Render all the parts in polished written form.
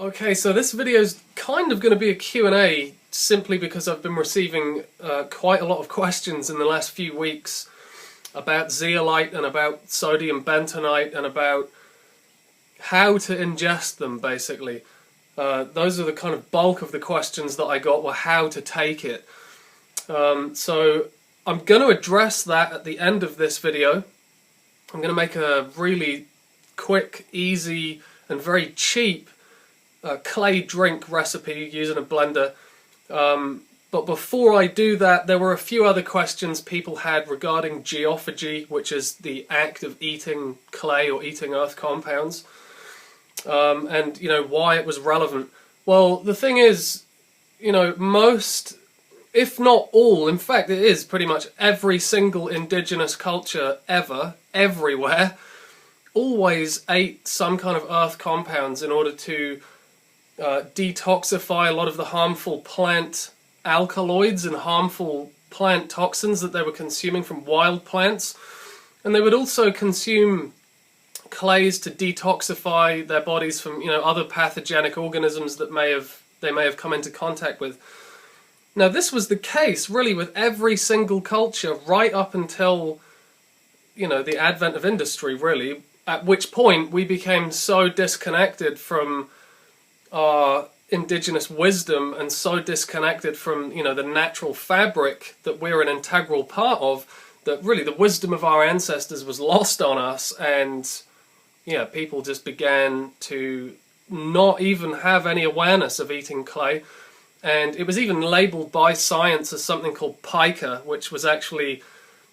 Okay, so this video is kind of going to be a Q&A simply because I've been receiving quite a lot of questions in the last few weeks about zeolite and about sodium bentonite and about how to ingest them, basically. Those are the kind of bulk of the questions that I got, were how to take it. So I'm going to address that at the end of this video. I'm going to make a really quick, easy and very cheap clay drink recipe using a blender. But before I do that, there were a few other questions people had regarding geophagy, which is the act of eating clay or eating earth compounds, and why it was relevant. Well, the thing is, most, if not all, in fact it is pretty much every single indigenous culture ever, everywhere, always ate some kind of earth compounds in order to detoxify a lot of the harmful plant alkaloids and harmful plant toxins that they were consuming from wild plants. And they would also consume clays to detoxify their bodies from other pathogenic organisms that they may have come into contact with. Now this was the case really with every single culture right up until the advent of industry, really, at which point we became so disconnected from our indigenous wisdom and so disconnected from the natural fabric that we're an integral part of, that really the wisdom of our ancestors was lost on us, and people just began to not even have any awareness of eating clay. And it was even labeled by science as something called pica, which was actually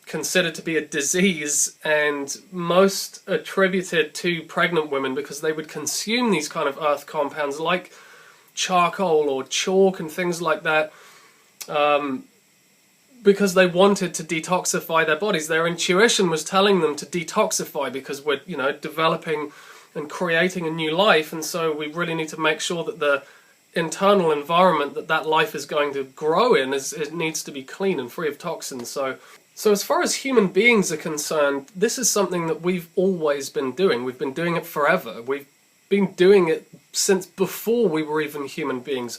considered to be a disease and most attributed to pregnant women, because they would consume these kind of earth compounds like charcoal or chalk and things like that, because they wanted to detoxify their bodies. Their intuition was telling them to detoxify because we're developing and creating a new life, and so we really need to make sure that the internal environment that life is going to grow in it needs to be clean and free of toxins. So as far as human beings are concerned, this is something that we've always been doing. We've been doing it forever. We've been doing it since before we were even human beings.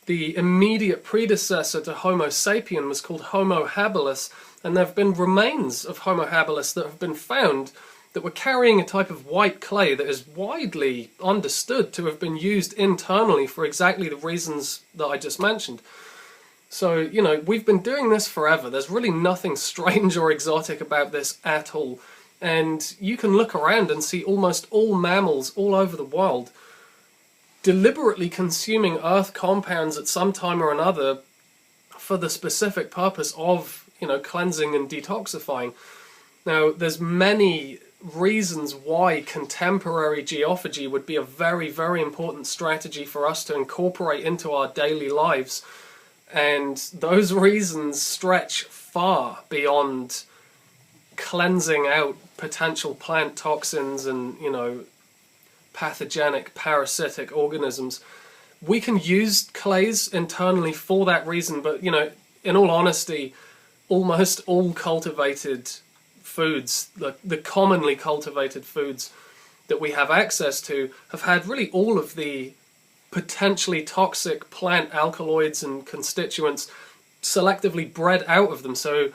The immediate predecessor to Homo sapien was called Homo habilis, and there have been remains of Homo habilis that have been found that were carrying a type of white clay that is widely understood to have been used internally for exactly the reasons that I just mentioned. So, we've been doing this forever. There's really nothing strange or exotic about this at all. And you can look around and see almost all mammals all over the world deliberately consuming earth compounds at some time or another for the specific purpose of, cleansing and detoxifying. Now, there's many reasons why contemporary geophagy would be a very, very important strategy for us to incorporate into our daily lives. And those reasons stretch far beyond cleansing out potential plant toxins and, pathogenic, parasitic organisms. We can use clays internally for that reason, but, in all honesty, almost all cultivated foods, the commonly cultivated foods that we have access to, have had really all of the potentially toxic plant alkaloids and constituents selectively bred out of them. So,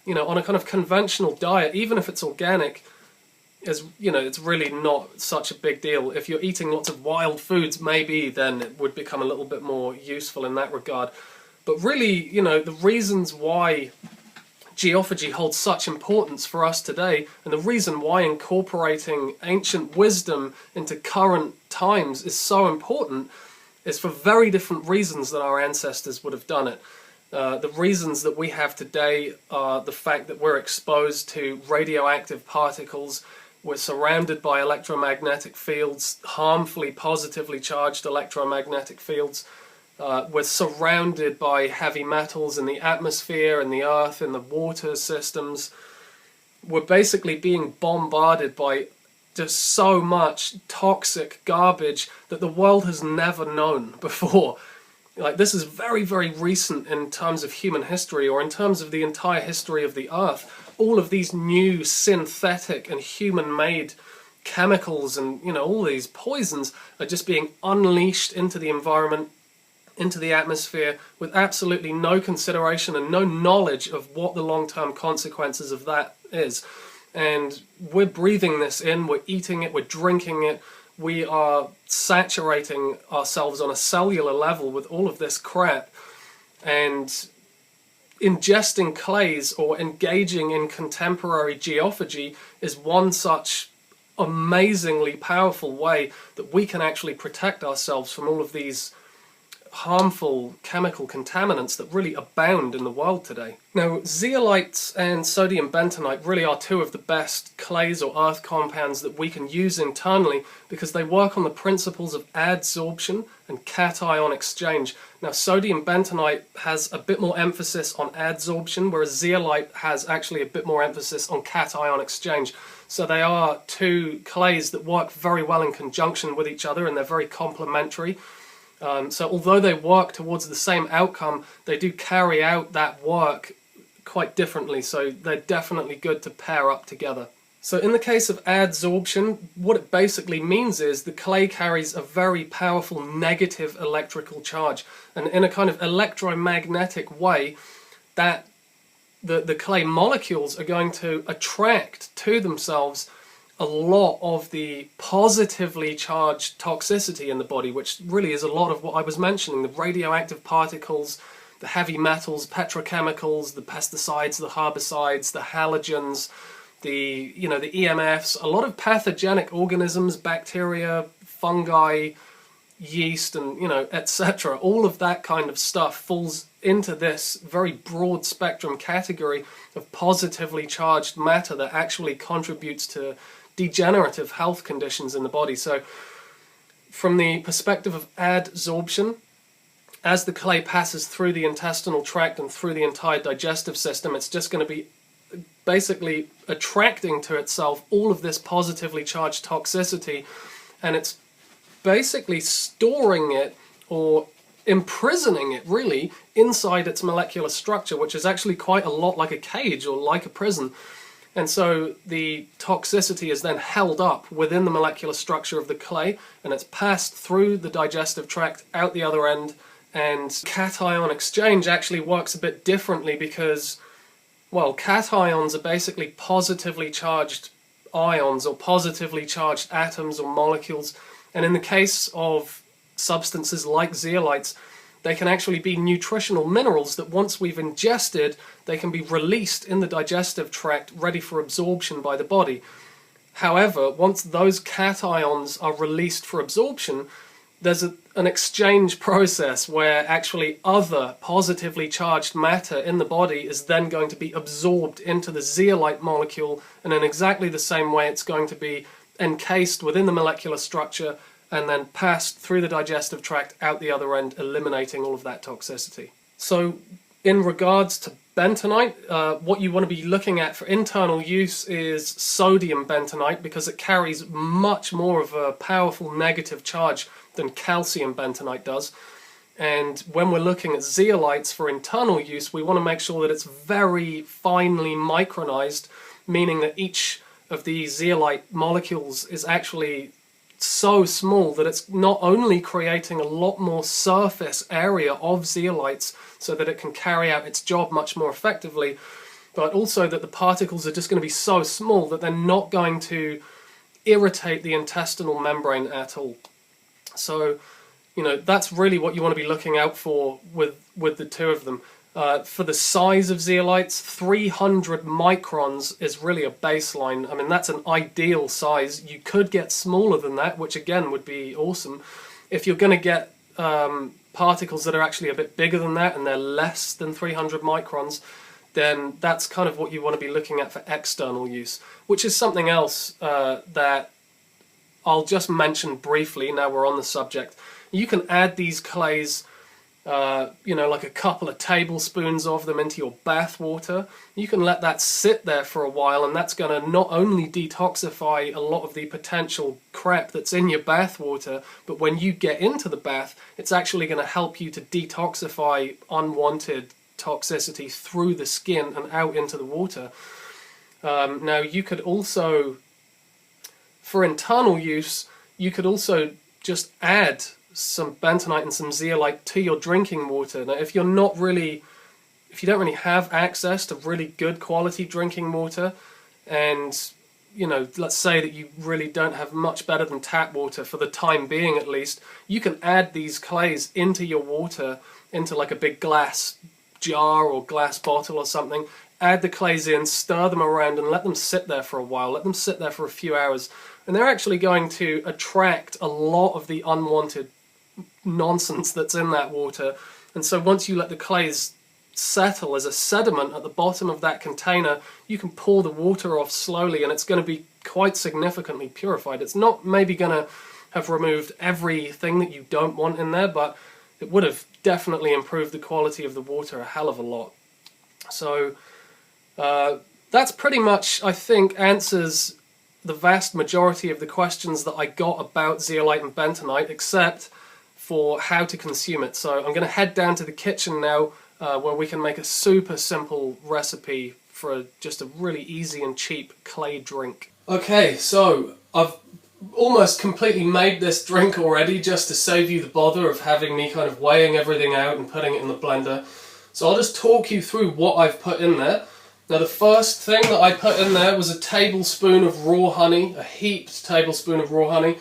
on a kind of conventional diet, even if it's organic, it's really not such a big deal. If you're eating lots of wild foods, maybe then it would become a little bit more useful in that regard. But really, the reasons why geophagy holds such importance for us today, and the reason why incorporating ancient wisdom into current times is so important, is for very different reasons than our ancestors would have done it. The reasons that we have today are the fact that we're exposed to radioactive particles, we're surrounded by electromagnetic fields, harmfully positively charged electromagnetic fields. We're surrounded by heavy metals in the atmosphere, in the earth, in the water systems. We're basically being bombarded by just so much toxic garbage that the world has never known before. Like, this is very, very recent in terms of human history, or in terms of the entire history of the earth. All of these new synthetic and human-made chemicals and, you know, all these poisons are just being unleashed into the environment, into the atmosphere, with absolutely no consideration and no knowledge of what the long-term consequences of that is. And we're breathing this in, we're eating it, we're drinking it, we are saturating ourselves on a cellular level with all of this crap. And ingesting clays or engaging in contemporary geophagy is one such amazingly powerful way that we can actually protect ourselves from all of these harmful chemical contaminants that really abound in the world today. Now, zeolites and sodium bentonite really are two of the best clays or earth compounds that we can use internally because they work on the principles of adsorption and cation exchange. Now, sodium bentonite has a bit more emphasis on adsorption, whereas zeolite has actually a bit more emphasis on cation exchange. So they are two clays that work very well in conjunction with each other, and they're very complementary. So although they work towards the same outcome, they do carry out that work quite differently, so they're definitely good to pair up together. So in the case of adsorption, what it basically means is the clay carries a very powerful negative electrical charge, and in a kind of electromagnetic way, that the clay molecules are going to attract to themselves a lot of the positively charged toxicity in the body, which really is a lot of what I was mentioning: the radioactive particles, the heavy metals, petrochemicals, the pesticides, the herbicides, the halogens, the EMFs, a lot of pathogenic organisms, bacteria, fungi, yeast, and etc. All of that kind of stuff falls into this very broad spectrum category of positively charged matter that actually contributes to degenerative health conditions in the body. So from the perspective of adsorption, as the clay passes through the intestinal tract and through the entire digestive system, it's just going to be basically attracting to itself all of this positively charged toxicity, and it's basically storing it or imprisoning it really inside its molecular structure, which is actually quite a lot like a cage or like a prison. And so the toxicity is then held up within the molecular structure of the clay, and it's passed through the digestive tract out the other end. And cation exchange actually works a bit differently because, well, cations are basically positively charged ions or positively charged atoms or molecules. And in the case of substances like zeolites, they can actually be nutritional minerals that once we've ingested, they can be released in the digestive tract, ready for absorption by the body. However, once those cations are released for absorption, there's an exchange process where actually other positively charged matter in the body is then going to be absorbed into the zeolite molecule, and in exactly the same way it's going to be encased within the molecular structure and then passed through the digestive tract out the other end, eliminating all of that toxicity. So in regards to bentonite, what you want to be looking at for internal use is sodium bentonite, because it carries much more of a powerful negative charge than calcium bentonite does. And when we're looking at zeolites for internal use, we want to make sure that it's very finely micronized, meaning that each of these zeolite molecules is actually so small that it's not only creating a lot more surface area of zeolites so that it can carry out its job much more effectively, but also that the particles are just going to be so small that they're not going to irritate the intestinal membrane at all. So, that's really what you want to be looking out for with the two of them. For the size of zeolites, 300 microns is really a baseline. I mean, that's an ideal size. You could get smaller than that, which again would be awesome. If you're going to get particles that are actually a bit bigger than that and they're less than 300 microns, then that's kind of what you want to be looking at for external use, which is something else that I'll just mention briefly now we're on the subject. You can add these clays, like a couple of tablespoons of them into your bath water. You can let that sit there for a while, and that's going to not only detoxify a lot of the potential crap that's in your bath water, but when you get into the bath, it's actually going to help you to detoxify unwanted toxicity through the skin and out into the water. Now, you could also for internal use, you could also just add some bentonite and some zeolite to your drinking water. Now, if you don't really have access to really good quality drinking water, and let's say that you really don't have much better than tap water for the time being at least, you can add these clays into your water, into like a big glass jar or glass bottle or something. Add the clays in, stir them around, and let them sit there for a while. Let them sit there for a few hours. And they're actually going to attract a lot of the unwanted nonsense that's in that water. And so once you let the clays settle as a sediment at the bottom of that container, you can pour the water off slowly, and it's going to be quite significantly purified. It's not maybe going to have removed everything that you don't want in there, but it would have definitely improved the quality of the water a hell of a lot. So that's pretty much, I think, answers the vast majority of the questions that I got about zeolite and bentonite, except for how to consume it. So I'm going to head down to the kitchen now, where we can make a super simple recipe for just a really easy and cheap clay drink. Okay, so I've almost completely made this drink already, just to save you the bother of having me kind of weighing everything out and putting it in the blender. So I'll just talk you through what I've put in there. Now, the first thing that I put in there was a tablespoon of raw honey, a heaped tablespoon of raw honey.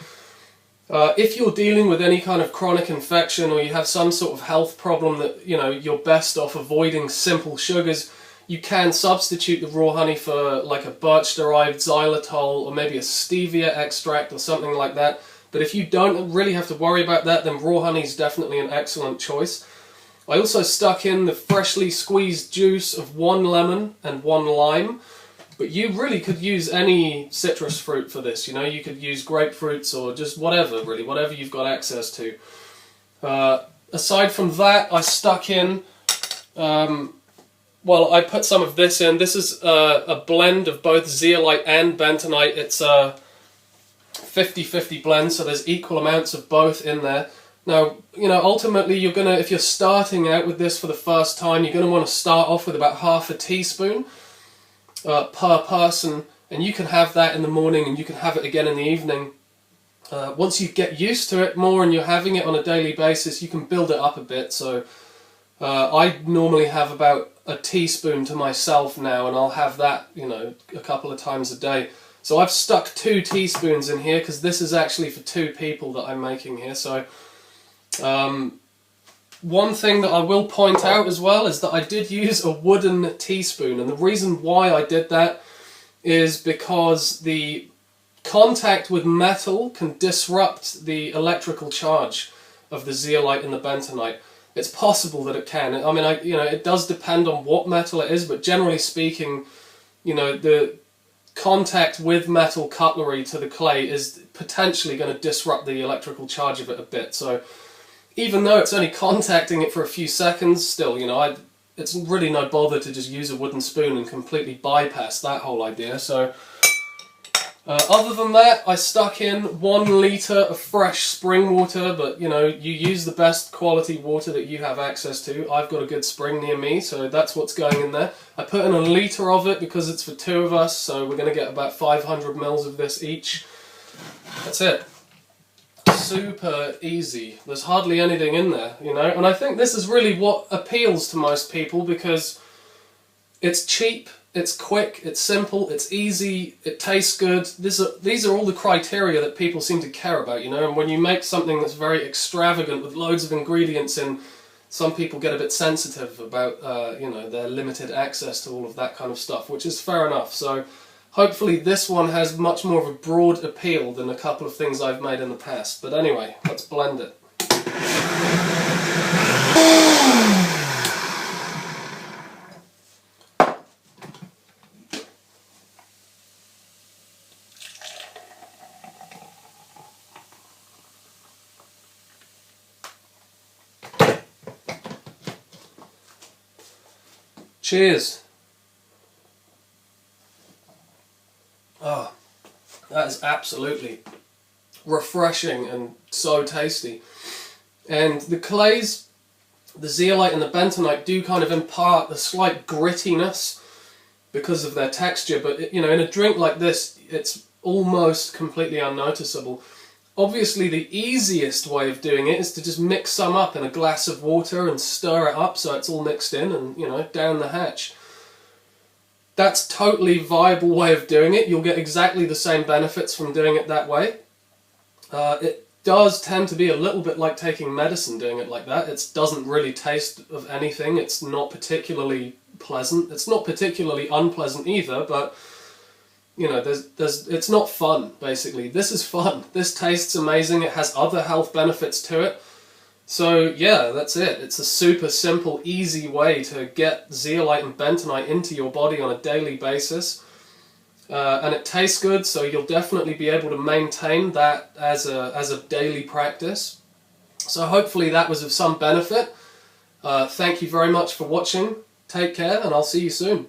If you're dealing with any kind of chronic infection, or you have some sort of health problem that, you're best off avoiding simple sugars, you can substitute the raw honey for like a birch-derived xylitol or maybe a stevia extract or something like that. But if you don't really have to worry about that, then raw honey is definitely an excellent choice. I also stuck in the freshly squeezed juice of 1 lemon and 1 lime. But you really could use any citrus fruit for this, you could use grapefruits or just whatever, really, whatever you've got access to. Aside from that, I stuck in, I put some of this in. This is a blend of both zeolite and bentonite. It's a 50-50 blend, so there's equal amounts of both in there. Now, ultimately if you're starting out with this for the first time, you're going to want to start off with about half a teaspoon. Per person, and you can have that in the morning and you can have it again in the evening. Once you get used to it more and you're having it on a daily basis, you can build it up a bit. So I normally have about a teaspoon to myself now, and I'll have that a couple of times a day. So I've stuck 2 teaspoons in here because this is actually for 2 people that I'm making here. So one thing that I will point out as well is that I did use a wooden teaspoon, and the reason why I did that is because the contact with metal can disrupt the electrical charge of the zeolite and the bentonite. It's possible that it can. I mean, it does depend on what metal it is, but generally speaking, the contact with metal cutlery to the clay is potentially going to disrupt the electrical charge of it a bit. So even though it's only contacting it for a few seconds, still, it's really no bother to just use a wooden spoon and completely bypass that whole idea. So, other than that, I stuck in 1 litre of fresh spring water, but, you use the best quality water that you have access to. I've got a good spring near me, so that's what's going in there. I put in a litre of it because it's for 2 of us, so we're going to get about 500 mils of this each. That's it. Super easy. There's hardly anything in there, and I think this is really what appeals to most people, because it's cheap, it's quick, it's simple, it's easy, it tastes good. These are all the criteria that people seem to care about, and when you make something that's very extravagant with loads of ingredients in, some people get a bit sensitive about their limited access to all of that kind of stuff, which is fair enough. So hopefully this one has much more of a broad appeal than a couple of things I've made in the past. But anyway, let's blend it. Cheers. Oh, that is absolutely refreshing and so tasty. And the clays, the zeolite and the bentonite, do kind of impart a slight grittiness because of their texture, but in a drink like this, it's almost completely unnoticeable. Obviously the easiest way of doing it is to just mix some up in a glass of water and stir it up so it's all mixed in and, you know, down the hatch. That's totally viable way of doing it. You'll get exactly the same benefits from doing it that way. It does tend to be a little bit like taking medicine doing it like that. It doesn't really taste of anything. It's not particularly pleasant. It's not particularly unpleasant either, but you know, it's not fun, basically. This is fun. This tastes amazing. It has other health benefits to it. So yeah, that's it. It's a super simple, easy way to get zeolite and bentonite into your body on a daily basis. And it tastes good, so you'll definitely be able to maintain that as a daily practice. So hopefully that was of some benefit. Thank you very much for watching. Take care, and I'll see you soon.